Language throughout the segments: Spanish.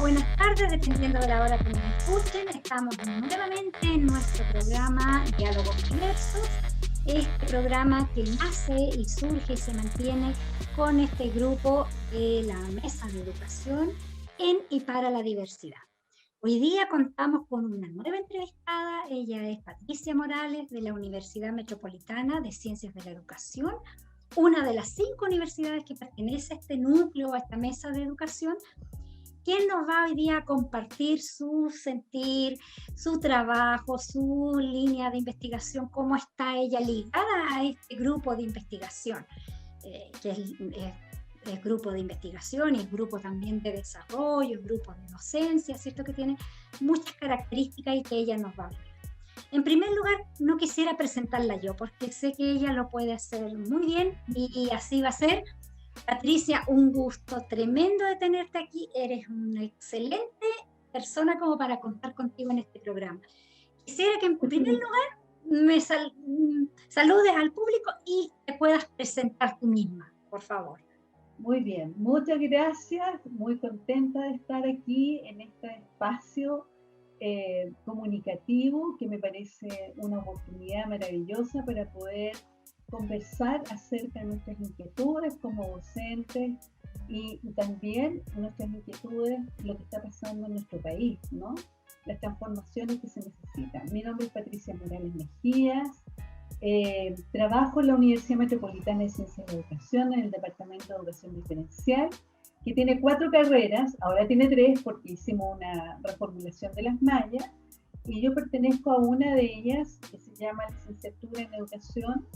buenas tardes, dependiendo de la hora que nos escuchen. Estamos nuevamente en nuestro programa Diálogos Diversos, este programa que nace y surge y se mantiene con este grupo de la Mesa de Educación en y para la Diversidad. Hoy día contamos con una nueva entrevistada. Ella es Patricia Morales, de la Universidad Metropolitana de Ciencias de la Educación, una de las 5 universidades que pertenece a este núcleo, a esta mesa de educación, quien nos va hoy día a compartir su sentir, su trabajo, su línea de investigación, cómo está ella ligada a este grupo de investigación, que es grupo de investigación y es grupo también de desarrollo, es grupo de docencia, ¿cierto? Que tiene muchas características y que ella nos va a hablar. En primer lugar, no quisiera presentarla yo, porque sé que ella lo puede hacer muy bien y así va a ser. Patricia, un gusto tremendo de tenerte aquí. Eres una excelente persona como para contar contigo en este programa. Quisiera que en primer lugar me saludes al público y te puedas presentar tú misma, por favor. Muy bien, muchas gracias, muy contenta de estar aquí en este espacio comunicativo que me parece una oportunidad maravillosa para poder conversar acerca de nuestras inquietudes como docentes y también nuestras inquietudes, lo que está pasando en nuestro país, ¿no? Las transformaciones que se necesitan. Mi nombre es Patricia Morales Mejías. Trabajo en la Universidad Metropolitana de Ciencias de la Educación en el Departamento de Educación Diferencial, que tiene 4 carreras, ahora tiene 3 porque hicimos una reformulación de las mallas, y yo pertenezco a una de ellas que se llama Licenciatura en Educación,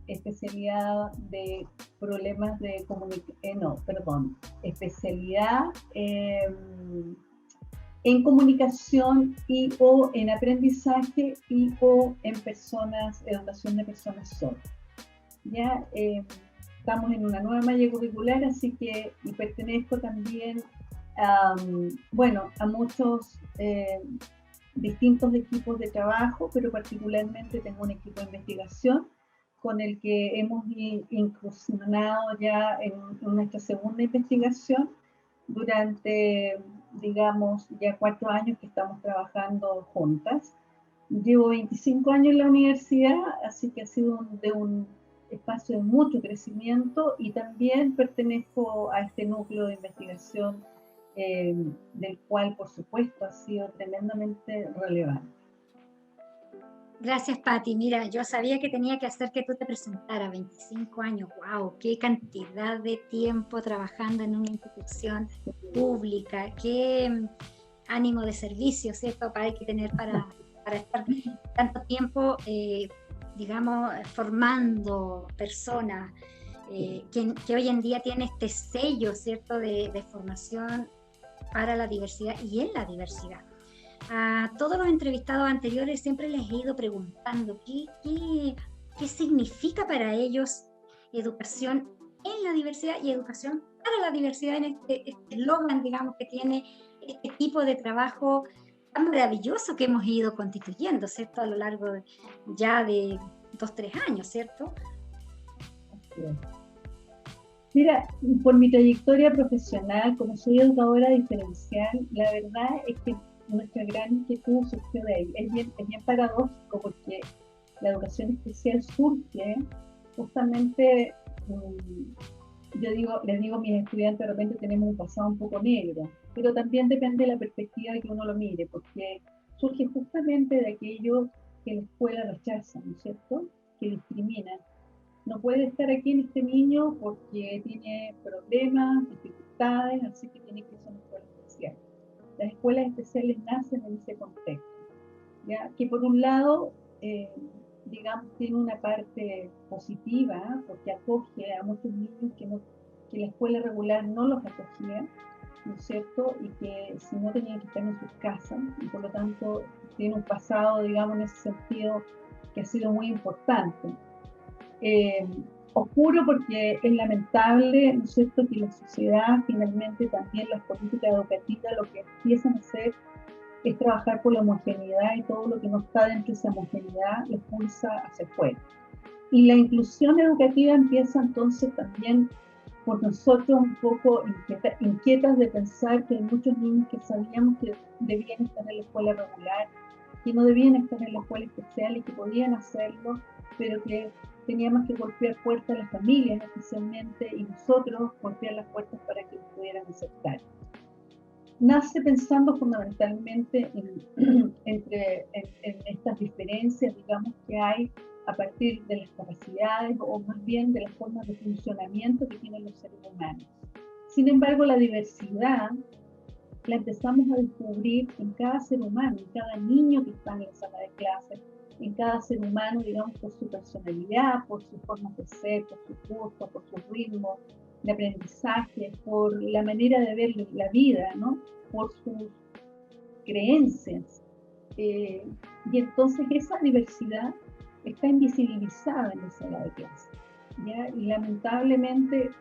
especialidad de problemas de especialidad en comunicación y o en aprendizaje y o en personas, educación de personas sordas. Ya estamos en una nueva malla curricular, así que y pertenezco también a muchos distintos equipos de trabajo, pero particularmente tengo un equipo de investigación con el que hemos incursionado ya en nuestra segunda investigación durante, digamos, ya 4 años que estamos trabajando juntas. Llevo 25 años en la universidad, así que ha sido un espacio de mucho crecimiento, y también pertenezco a este núcleo de investigación del cual, por supuesto, ha sido tremendamente relevante. Gracias, Pati. Mira, yo sabía que tenía que hacer que tú te presentaras. 25 años, wow, qué cantidad de tiempo trabajando en una institución pública, qué ánimo de servicio, ¿cierto? Hay que tener para estar tanto tiempo, digamos, formando personas, que hoy en día tiene este sello, ¿cierto?, de formación para la diversidad y en la diversidad. A todos los entrevistados anteriores siempre les he ido preguntando qué significa para ellos educación en la diversidad y educación para la diversidad, en este eslogan, digamos, que tiene este tipo de trabajo tan maravilloso que hemos ido constituyendo, ¿cierto?, a lo largo ya de 2-3 años, ¿cierto? Mira, por mi trayectoria profesional, como soy educadora diferencial, la verdad es que nuestra gran inquietud surgió de ahí. Es bien paradójico porque la educación especial surge justamente, les digo a mis estudiantes, de repente tenemos un pasado un poco negro, pero también depende de la perspectiva de que uno lo mire, porque surge justamente de aquello que la escuela rechaza, ¿no es cierto?, que discrimina. No puede estar aquí en este niño porque tiene problemas, dificultades, así que tiene que ir a una escuela especial. Las escuelas especiales nacen en ese contexto, ¿ya? Que por un lado, digamos, tiene una parte positiva, porque acoge a muchos niños que la escuela regular no los acogía, ¿no es cierto? Y que si no tenían que estar en sus casas, y por lo tanto tiene un pasado, digamos, en ese sentido, que ha sido muy importante. Oscuro porque es lamentable, ¿no es cierto?, que la sociedad, finalmente también las políticas educativas, lo que empiezan a hacer es trabajar por la homogeneidad, y todo lo que no está dentro de esa homogeneidad lo expulsa hacia afuera. Y la inclusión educativa empieza entonces también por nosotros un poco inquietas de pensar que hay muchos niños que sabíamos que debían estar en la escuela regular, que no debían estar en la escuela especial y que podían hacerlo, pero que teníamos que golpear puertas a las familias especialmente y nosotros golpear las puertas para que nos pudieran aceptar. Nace pensando fundamentalmente en estas diferencias, digamos, que hay a partir de las capacidades o más bien de las formas de funcionamiento que tienen los seres humanos. Sin embargo, la diversidad la empezamos a descubrir en cada ser humano, en cada niño que está en la sala de clases, en cada ser humano, digamos, por su personalidad, por sus formas de ser, por sus gustos, por sus ritmos de aprendizaje, por la manera de ver la vida, ¿no? Por sus creencias. Y entonces esa diversidad está invisibilizada en la sala de clase, ¿ya? Y lamentablemente,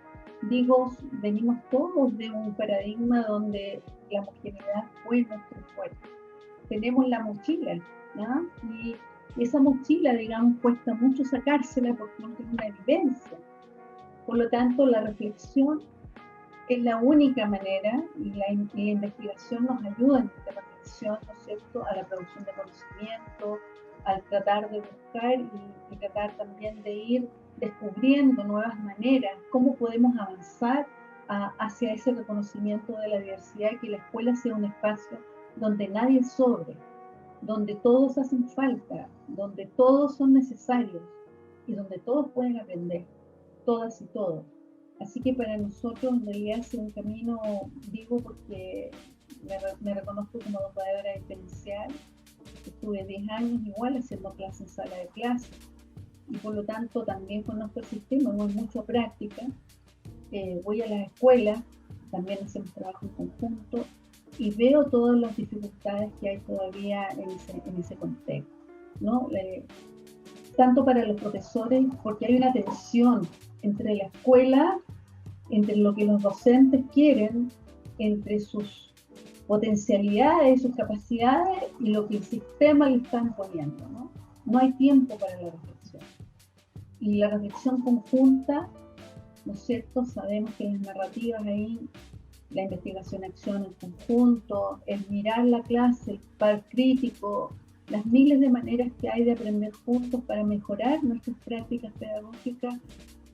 digo, venimos todos de un paradigma donde la homogeneidad fue nuestro fuerte. Tenemos la mochila, ¿no? Y esa mochila, digamos, cuesta mucho sacársela porque no tiene una evidencia. Por lo tanto, la reflexión es la única manera y la investigación nos ayuda en esta reflexión, ¿no es cierto?, a la producción de conocimiento, al tratar de buscar y tratar también de ir descubriendo nuevas maneras, cómo podemos avanzar hacia ese reconocimiento de la diversidad y que la escuela sea un espacio donde nadie sobre, donde todos hacen falta, donde todos son necesarios y donde todos pueden aprender, todas y todos. Así que para nosotros en realidad es un camino, digo, porque me reconozco como educadora diferencial. Estuve 10 años igual haciendo clases en sala de clase y por lo tanto también conozco el sistema, voy mucho a práctica, voy a las escuelas, también hacemos trabajo en conjunto y veo todas las dificultades que hay todavía en ese contexto, ¿no? Tanto para los profesores, porque hay una tensión entre la escuela, entre lo que los docentes quieren, entre sus potencialidades, sus capacidades y lo que el sistema le está imponiendo, ¿no? No hay tiempo para la reflexión. Y la reflexión conjunta, ¿no es cierto? Sabemos que las narrativas ahí, la investigación-acción en conjunto, el mirar la clase, el par crítico, las miles de maneras que hay de aprender juntos para mejorar nuestras prácticas pedagógicas,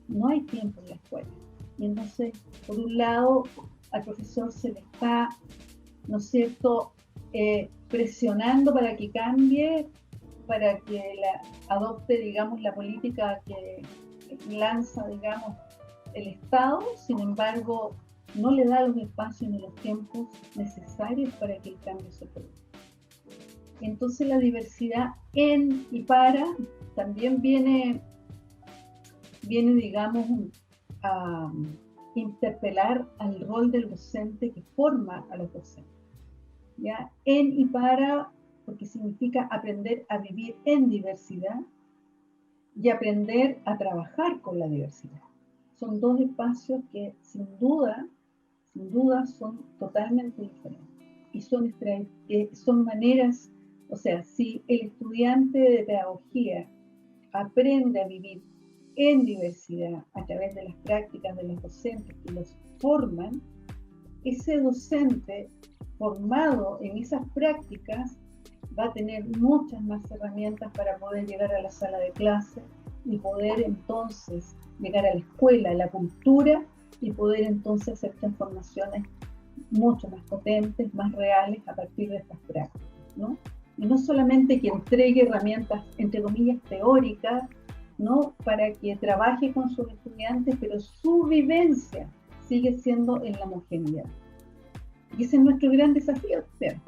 no hay tiempo en la escuela. Y entonces, por un lado, al profesor se le está, ¿no es cierto?, presionando para que cambie, para que adopte, digamos, la política que lanza, digamos, el Estado. Sin embargo, no le da los espacios ni los tiempos necesarios para que el cambio se produzca. Entonces la diversidad en y para también viene, digamos, a interpelar al rol del docente que forma a los docentes, ¿ya? En y para, porque significa aprender a vivir en diversidad y aprender a trabajar con la diversidad. Son dos espacios que sin duda son totalmente diferentes y son maneras, o sea, si el estudiante de pedagogía aprende a vivir en diversidad a través de las prácticas de los docentes que los forman, ese docente formado en esas prácticas va a tener muchas más herramientas para poder llegar a la sala de clase y poder entonces llegar a la escuela, a la cultura y poder entonces hacer transformaciones mucho más potentes, más reales a partir de estas prácticas, ¿no? Y no solamente que entregue herramientas, entre comillas, teóricas, ¿no?, para que trabaje con sus estudiantes, pero su vivencia sigue siendo en la homogeneidad. Y ese es nuestro gran desafío, ¿cierto?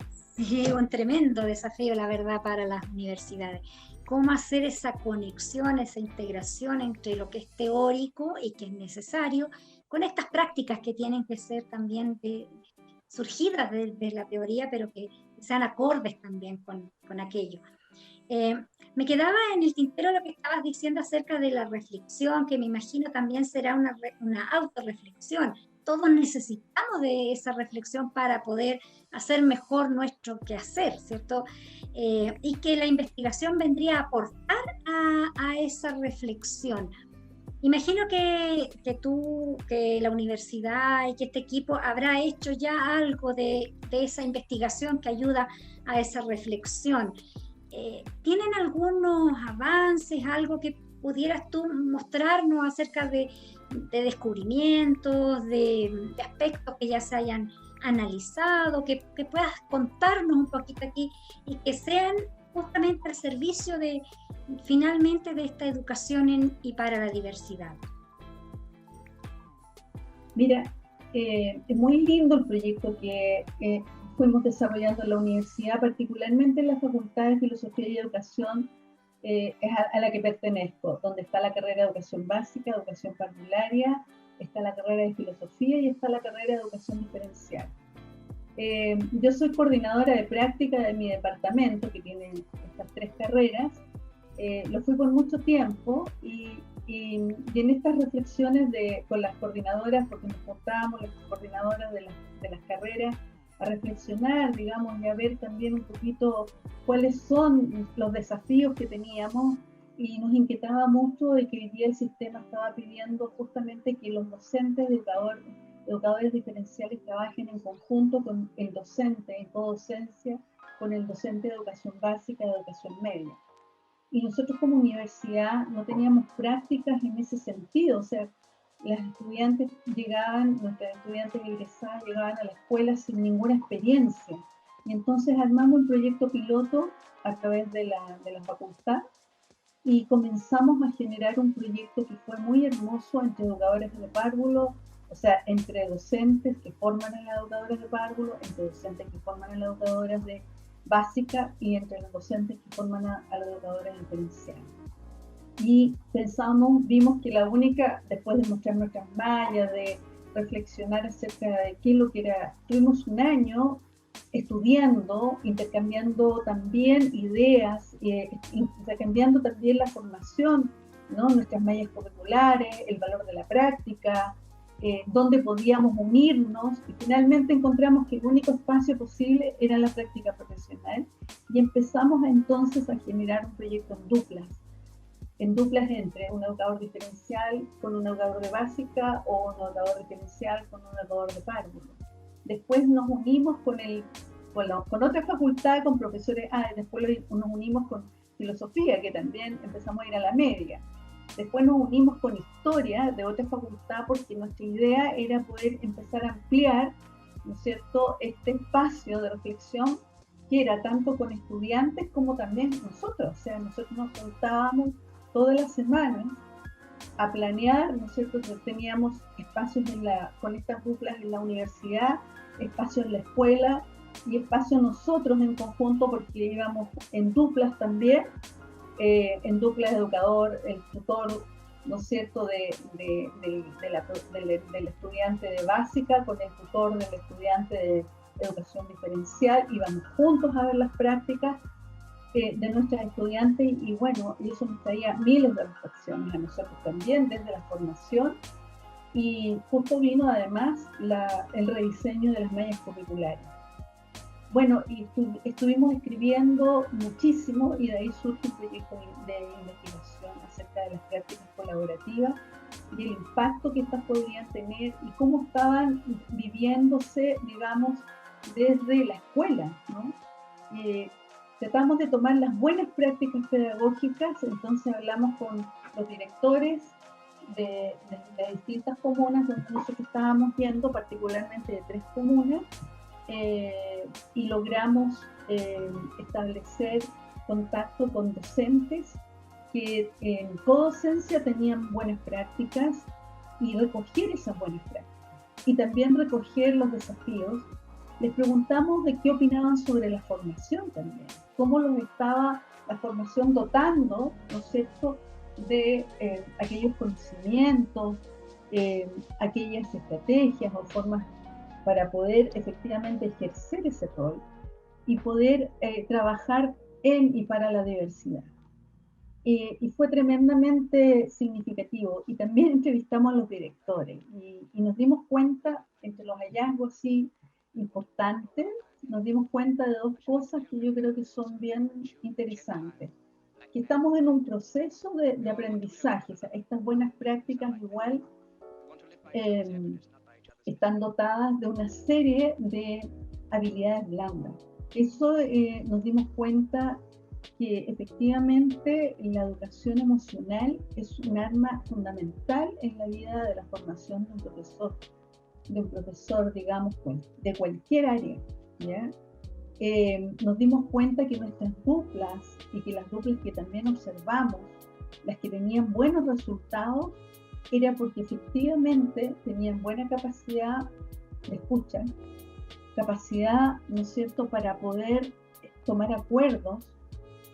Sí, un tremendo desafío, la verdad, para las universidades. Cómo hacer esa conexión, esa integración entre lo que es teórico y que es necesario, con estas prácticas que tienen que ser también surgidas de la teoría, pero que sean acordes también con aquello. Me quedaba en el tintero lo que estabas diciendo acerca de la reflexión, que me imagino también será una autorreflexión. Todos necesitamos de esa reflexión para poder hacer mejor nuestro quehacer, ¿cierto? Y que la investigación vendría a aportar a esa reflexión. Imagino que la universidad y que este equipo habrá hecho ya algo de esa investigación que ayuda a esa reflexión. ¿Tienen algunos avances, algo que pudieras tú mostrarnos acerca de descubrimientos, de aspectos que ya se hayan analizado, que puedas contarnos un poquito aquí y que sean justamente al servicio de finalmente de esta educación y para la diversidad? Mira, es muy lindo el proyecto que fuimos desarrollando en la universidad, particularmente en la Facultad de Filosofía y Educación, es a la que pertenezco, donde está la carrera de Educación Básica, Educación Parvularia, está la carrera de Filosofía y está la carrera de Educación Diferencial. Yo soy coordinadora de práctica de mi departamento, que tiene estas tres carreras. Lo fui por mucho tiempo y en estas reflexiones con las coordinadoras, porque nos juntábamos las coordinadoras de las carreras a reflexionar, digamos, y a ver también un poquito cuáles son los desafíos que teníamos, y nos inquietaba mucho de que hoy día el sistema estaba pidiendo justamente que los docentes, educadores diferenciales trabajen en conjunto con el docente en codocencia, con el docente de educación básica y de educación media. Y nosotros como universidad no teníamos prácticas en ese sentido, o sea, las estudiantes nuestras estudiantes egresadas llegaban a la escuela sin ninguna experiencia. Y entonces armamos un proyecto piloto a través de la facultad y comenzamos a generar un proyecto que fue muy hermoso entre educadores de párvulo, o sea, entre docentes que forman a las educadoras de párvulo, entre docentes que forman a las educadoras de básica y entre los docentes que forman a las educadoras diferenciales. Y vimos que la única, después de mostrar nuestras mallas, de reflexionar acerca de qué es lo que era, tuvimos un año estudiando, intercambiando también ideas, intercambiando también la formación, ¿no? Nuestras mallas curriculares, el valor de la práctica, dónde podíamos unirnos, y finalmente encontramos que el único espacio posible era la práctica profesional, y empezamos entonces a generar un proyecto en duplas entre un educador diferencial con un educador de básica o un educador diferencial con un educador de párvulo. Después nos unimos con otra facultad, con profesores, después nos unimos con filosofía, que también empezamos a ir a la media. Después nos unimos con historia de otra facultad, porque nuestra idea era poder empezar a ampliar, ¿no es cierto?, este espacio de reflexión que era tanto con estudiantes como también nosotros. O sea, nosotros nos juntábamos todas las semanas a planear, ¿no es cierto? Teníamos espacios con estas duplas en la universidad, espacios en la escuela y espacios nosotros en conjunto, porque íbamos en duplas también, en duplas educador, el tutor, ¿no es cierto?, del estudiante de básica con el tutor del estudiante de educación diferencial. Íbamos juntos a ver las prácticas de nuestras estudiantes, y bueno, y eso nos traía miles de reflexiones a nosotros también desde la formación. Y justo vino además el rediseño de las mallas curriculares. Bueno, y estuvimos escribiendo muchísimo, y de ahí surge un proyecto de investigación acerca de las prácticas colaborativas y el impacto que estas podrían tener y cómo estaban viviéndose, digamos, desde la escuela, ¿no? Tratamos de tomar las buenas prácticas pedagógicas, entonces hablamos con los directores de distintas comunas donde nosotros estábamos viendo, particularmente de 3 comunas, y logramos establecer contacto con docentes que en codocencia tenían buenas prácticas, y recoger esas buenas prácticas y también recoger los desafíos. Les preguntamos de qué opinaban sobre la formación también, cómo los estaba la formación dotando, ¿no es cierto?, de aquellos conocimientos, aquellas estrategias o formas para poder efectivamente ejercer ese rol y poder trabajar en y para la diversidad. Y fue tremendamente significativo. Y también entrevistamos a los directores y nos dimos cuenta, entre los hallazgos sí importantes, nos dimos cuenta de 2 cosas que yo creo que son bien interesantes. que estamos en un proceso de aprendizaje. O sea, estas buenas prácticas igual están dotadas de una serie de habilidades blandas. Eso nos dimos cuenta que efectivamente la educación emocional es un arma fundamental en la vida de la formación de un profesor, digamos, pues, de cualquier área, ¿ya? Nos dimos cuenta que nuestras duplas, y que las duplas que también observamos, las que tenían buenos resultados, era porque efectivamente tenían buena capacidad de escucha, capacidad, ¿no es cierto?, para poder tomar acuerdos,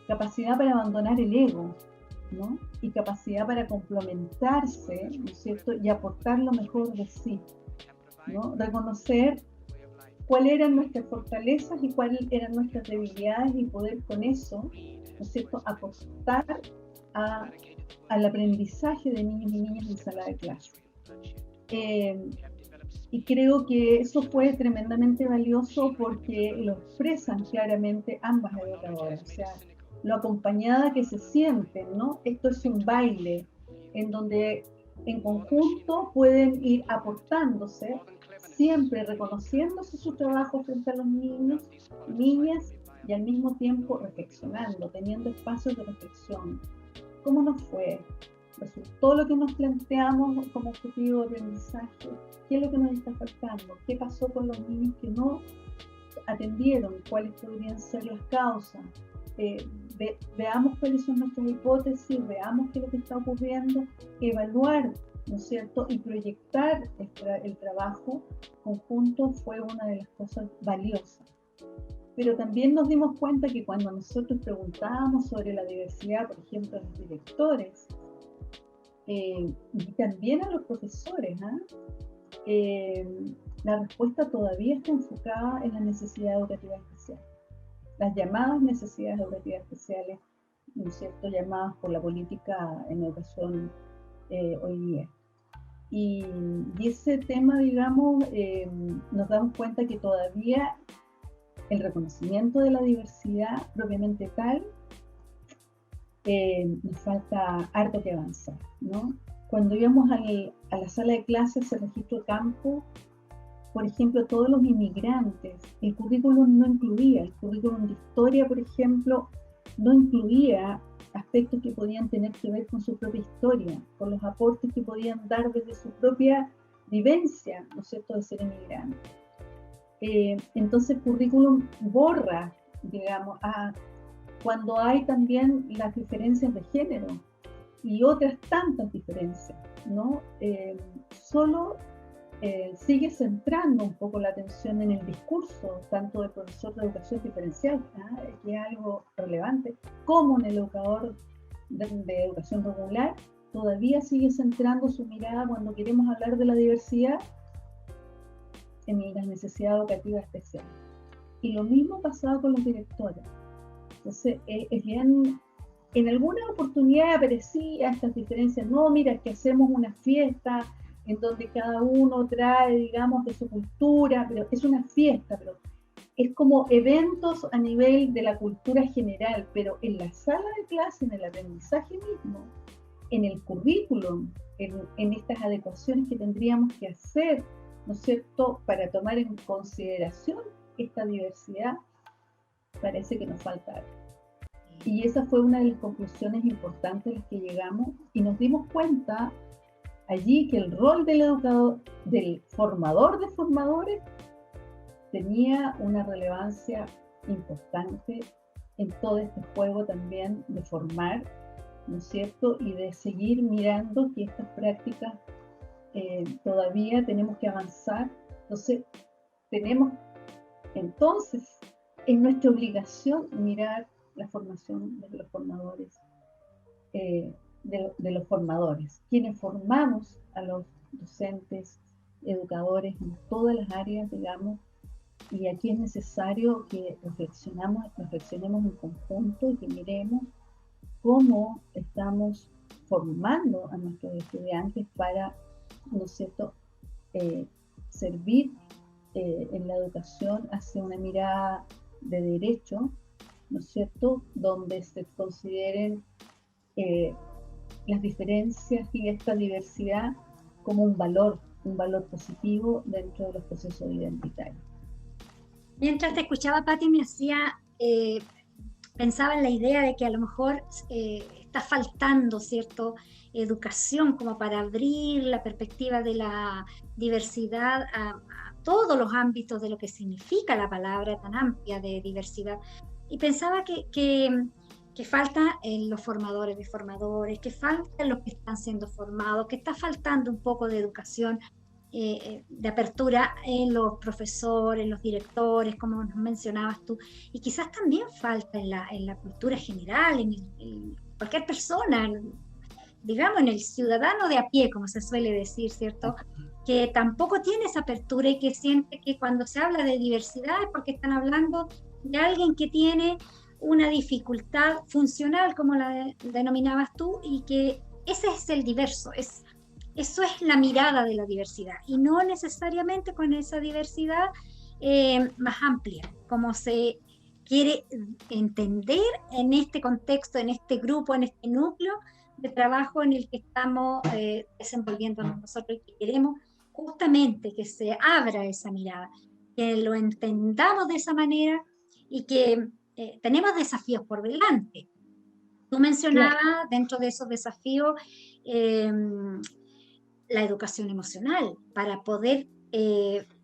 capacidad para abandonar el ego, ¿no? Y capacidad para complementarse, ¿no es cierto?, y aportar lo mejor de sí, ¿no? Reconocer cuáles eran nuestras fortalezas y cuáles eran nuestras debilidades y poder con eso, ¿no es cierto?, apostar al aprendizaje de niños y niñas en sala de clase. Y creo que eso fue tremendamente valioso porque lo expresan claramente ambas educadoras, o sea, lo acompañada que se sienten, ¿no? Esto es un baile en donde en conjunto pueden ir aportándose, siempre reconociéndose su trabajo frente a los niños, niñas, y al mismo tiempo reflexionando, teniendo espacios de reflexión. ¿Cómo nos fue? ¿Resultó lo que nos planteamos como objetivo de aprendizaje? ¿Qué es lo que nos está faltando? ¿Qué pasó con los niños que no atendieron? ¿Cuáles podrían ser las causas? Veamos cuáles son nuestras hipótesis, veamos qué es lo que está ocurriendo, evaluar, ¿no es cierto?, y proyectar el trabajo conjunto fue una de las cosas valiosas. Pero también nos dimos cuenta que cuando nosotros preguntábamos sobre la diversidad, por ejemplo, a los directores, y también a los profesores, la respuesta todavía está enfocada en la necesidad educativa especial. Las llamadas necesidades educativas especiales, ¿no es cierto?, llamadas por la política en educación hoy día. Y ese tema, digamos, nos damos cuenta que todavía el reconocimiento de la diversidad propiamente tal, nos falta harto que avanzar, ¿no? Cuando íbamos a la sala de clases, el registro de campo, por ejemplo, todos los inmigrantes, el currículum no incluía, el currículum de historia, por ejemplo, no incluía aspectos que podían tener que ver con su propia historia, con los aportes que podían dar desde su propia vivencia, ¿no es cierto?, de ser inmigrante. Entonces el currículum borra, digamos, cuando hay también las diferencias de género y otras tantas diferencias, ¿no? Solo sigue centrando un poco la atención en el discurso, tanto del profesor de educación diferencial, que es algo relevante, como en el educador de educación regular, todavía sigue centrando su mirada cuando queremos hablar de la diversidad en las necesidades educativas especiales. Y lo mismo pasaba con los directores. Entonces, es bien, en alguna oportunidad aparecía estas diferencias, no, mira, es que hacemos una fiesta en donde cada uno trae, digamos, de su cultura, pero es una fiesta, pero es como eventos a nivel de la cultura general, pero en la sala de clase, en el aprendizaje mismo, en el currículum, en estas adecuaciones que tendríamos que hacer, ¿no es cierto?, para tomar en consideración esta diversidad, parece que nos falta algo. Y esa fue una de las conclusiones importantes a las que llegamos y nos dimos cuenta allí que el rol del educador, del formador de formadores, tenía una relevancia importante en todo este juego también de formar, ¿no es cierto?, y de seguir mirando que estas prácticas todavía tenemos que avanzar. Entonces, es nuestra obligación mirar la formación de los formadores, de los formadores, quienes formamos a los docentes, educadores en todas las áreas, digamos, y aquí es necesario que reflexionemos en conjunto y que miremos cómo estamos formando a nuestros estudiantes para, ¿no es cierto?, servir en la educación hacia una mirada de derecho ¿no es cierto?, donde se consideren las diferencias y esta diversidad como un valor positivo dentro de los procesos identitarios. Mientras te escuchaba, Patti, pensaba en la idea de que a lo mejor está faltando, ¿cierto?, educación como para abrir la perspectiva de la diversidad a todos los ámbitos de lo que significa la palabra tan amplia de diversidad. Y pensaba que falta en los formadores de formadores, que falta en los que están siendo formados, que está faltando un poco de educación, de apertura en los profesores, en los directores, como nos mencionabas tú, y quizás también falta en la cultura general, en cualquier persona, digamos, en el ciudadano de a pie, como se suele decir, ¿cierto?, que tampoco tiene esa apertura y que siente que cuando se habla de diversidad es porque están hablando de alguien que tiene una dificultad funcional, como la denominabas tú, y que ese es el diverso, eso es la mirada de la diversidad, y no necesariamente con esa diversidad más amplia, como se quiere entender en este contexto, en este grupo, en este núcleo de trabajo en el que estamos desenvolviéndonos nosotros, y que queremos justamente que se abra esa mirada, que lo entendamos de esa manera, y que tenemos desafíos por delante. Tú mencionabas dentro de esos desafíos la educación emocional, para poder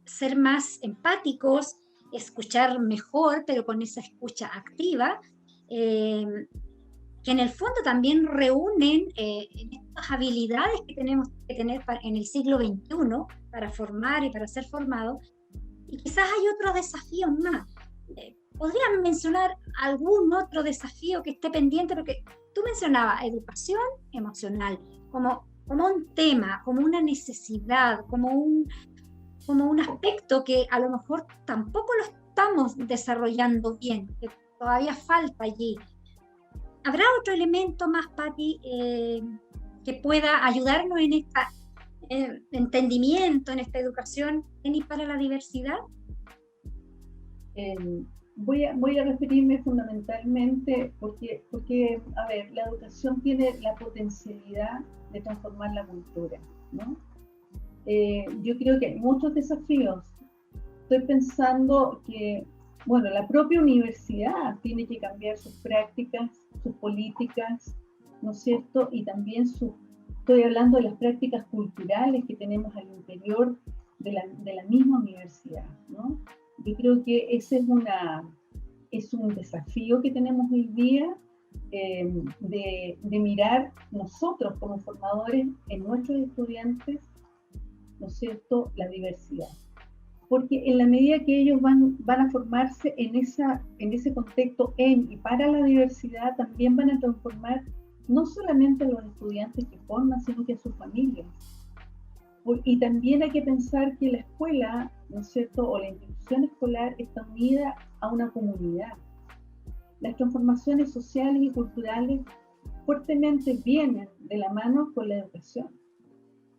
ser más empáticos, escuchar mejor, pero con esa escucha activa, que en el fondo también reúnen estas habilidades que tenemos que tener en el siglo XXI para formar y para ser formados. Y quizás hay otros desafíos más. ¿Podrían mencionar algún otro desafío que esté pendiente? Porque tú mencionabas educación emocional como un tema, como una necesidad, como un aspecto que a lo mejor tampoco lo estamos desarrollando bien, que todavía falta allí. ¿Habrá otro elemento más, Patti, que pueda ayudarnos en este entendimiento, en esta educación y para la diversidad? Voy a referirme fundamentalmente porque, a ver, la educación tiene la potencialidad de transformar la cultura, ¿no? Yo creo que hay muchos desafíos. Estoy pensando que, bueno, la propia universidad tiene que cambiar sus prácticas, sus políticas, ¿no es cierto? Y también estoy hablando de las prácticas culturales que tenemos al interior de la misma universidad, ¿no? Yo creo que ese es un desafío que tenemos hoy día, de mirar nosotros como formadores en nuestros estudiantes, ¿no es cierto?, la diversidad. Porque en la medida que ellos van a formarse en ese contexto y para la diversidad, también van a transformar no solamente a los estudiantes que forman, sino que a sus familias. Y también hay que pensar que la escuela, ¿no es cierto?, o la institución escolar está unida a una comunidad. Las transformaciones sociales y culturales fuertemente vienen de la mano con la educación.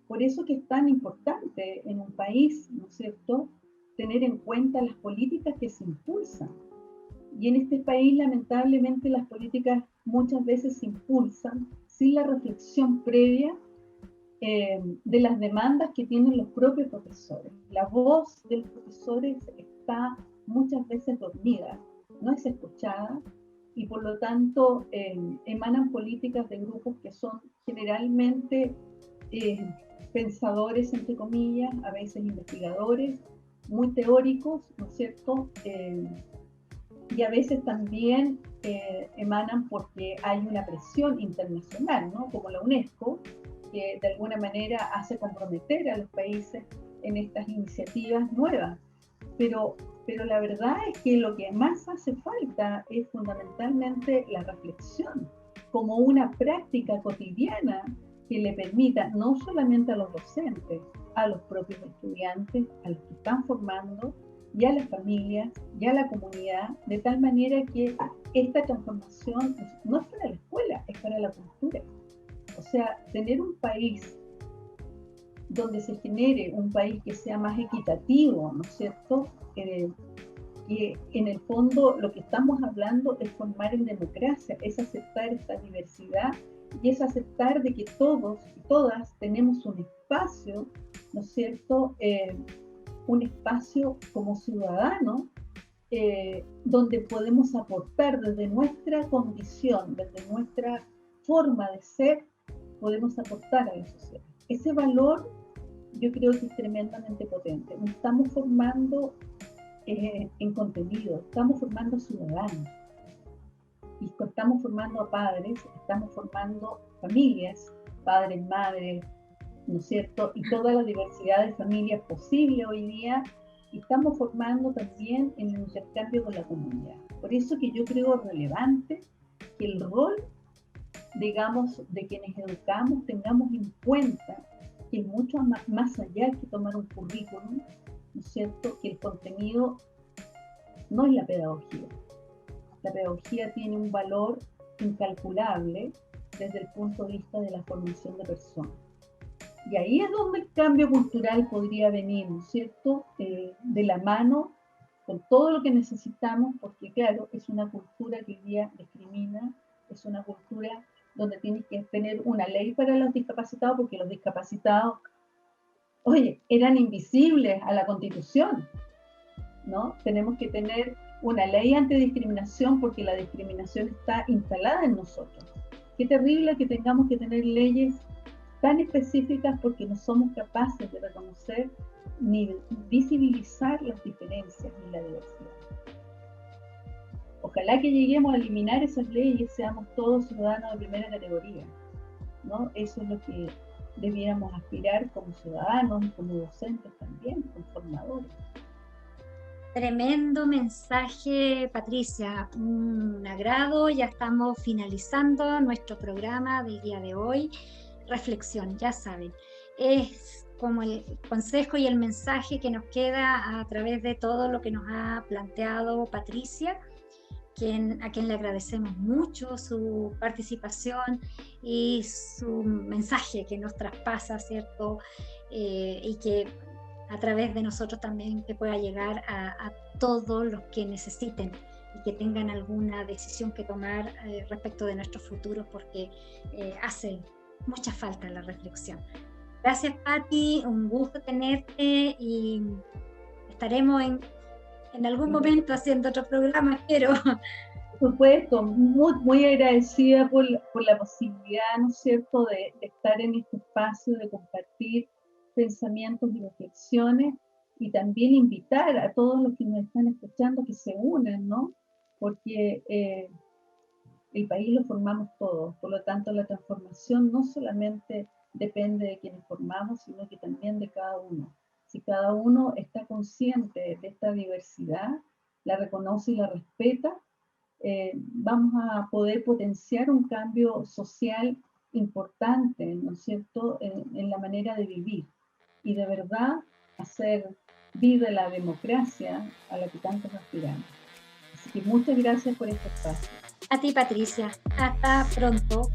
Por eso que es tan importante en un país, ¿no es cierto?, tener en cuenta las políticas que se impulsan. Y en este país, lamentablemente, las políticas muchas veces se impulsan sin la reflexión previa de las demandas que tienen los propios profesores. La voz de los profesores está muchas veces dormida, no es escuchada, y por lo tanto emanan políticas de grupos que son generalmente pensadores, entre comillas, a veces investigadores, muy teóricos, ¿no es cierto? Y a veces también emanan porque hay una presión internacional, ¿no?, como la UNESCO, que de alguna manera hace comprometer a los países en estas iniciativas nuevas. Pero la verdad es que lo que más hace falta es fundamentalmente la reflexión, como una práctica cotidiana que le permita no solamente a los docentes, a los propios estudiantes, a los que están formando, y a las familias, y a la comunidad, de tal manera que esta transformación no es para la escuela, es para la cultura. O sea, tener un país donde se genere un país que sea más equitativo, ¿no es cierto?, porque en el fondo lo que estamos hablando es formar en democracia, es aceptar esta diversidad y es aceptar de que todos y todas tenemos un espacio, ¿no es cierto?, un espacio como ciudadanos donde podemos aportar desde nuestra condición, desde nuestra forma de ser, podemos aportar a la sociedad. Ese valor yo creo que es tremendamente potente. Nos estamos formando en contenido, estamos formando ciudadanos, y estamos formando a padres, estamos formando familias, padres, madres, ¿no es cierto? Y toda la diversidad de familias posible hoy día, y estamos formando también en el intercambio con la comunidad. Por eso que yo creo relevante que el rol, digamos, de quienes educamos tengamos en cuenta que mucho más allá que tomar un currículum, ¿no es cierto?, que el contenido no es la pedagogía. La pedagogía tiene un valor incalculable desde el punto de vista de la formación de personas. Y ahí es donde el cambio cultural podría venir, ¿no es cierto?, de la mano con todo lo que necesitamos, porque claro, es una cultura que hoy día discrimina, es una cultura donde tienes que tener una ley para los discapacitados, porque los discapacitados, oye, eran invisibles a la Constitución, ¿no? Tenemos que tener una ley antidiscriminación porque la discriminación está instalada en nosotros. Qué terrible que tengamos que tener leyes tan específicas porque no somos capaces de reconocer ni visibilizar las diferencias ni la diversidad. Ojalá que lleguemos a eliminar esas leyes y seamos todos ciudadanos de primera categoría, ¿no? Eso es lo que debiéramos aspirar como ciudadanos y como docentes también, como formadores. Tremendo mensaje, Patricia. Un agrado. Ya estamos finalizando nuestro programa del día de hoy. Reflexión, ya saben, es como el consejo y el mensaje que nos queda a través de todo lo que nos ha planteado Patricia, a quien le agradecemos mucho su participación y su mensaje que nos traspasa, ¿cierto? Y que a través de nosotros también que pueda llegar a todos los que necesiten y que tengan alguna decisión que tomar respecto de nuestros futuros, porque hace mucha falta la reflexión. Gracias, Pati, un gusto tenerte y estaremos en algún momento haciendo otro programa, espero. Por supuesto, muy agradecida por la posibilidad, ¿no es cierto?, de estar en este espacio, de compartir pensamientos y reflexiones, y también invitar a todos los que nos están escuchando que se unan, ¿no? Porque el país lo formamos todos, por lo tanto la transformación no solamente depende de quienes formamos, sino que también de cada uno. Si cada uno está consciente de esta diversidad, la reconoce y la respeta, vamos a poder potenciar un cambio social importante, ¿no es cierto?, en la manera de vivir y de verdad hacer vida la democracia a la que tantos aspiramos. Así que muchas gracias por este espacio. A ti, Patricia. Hasta pronto.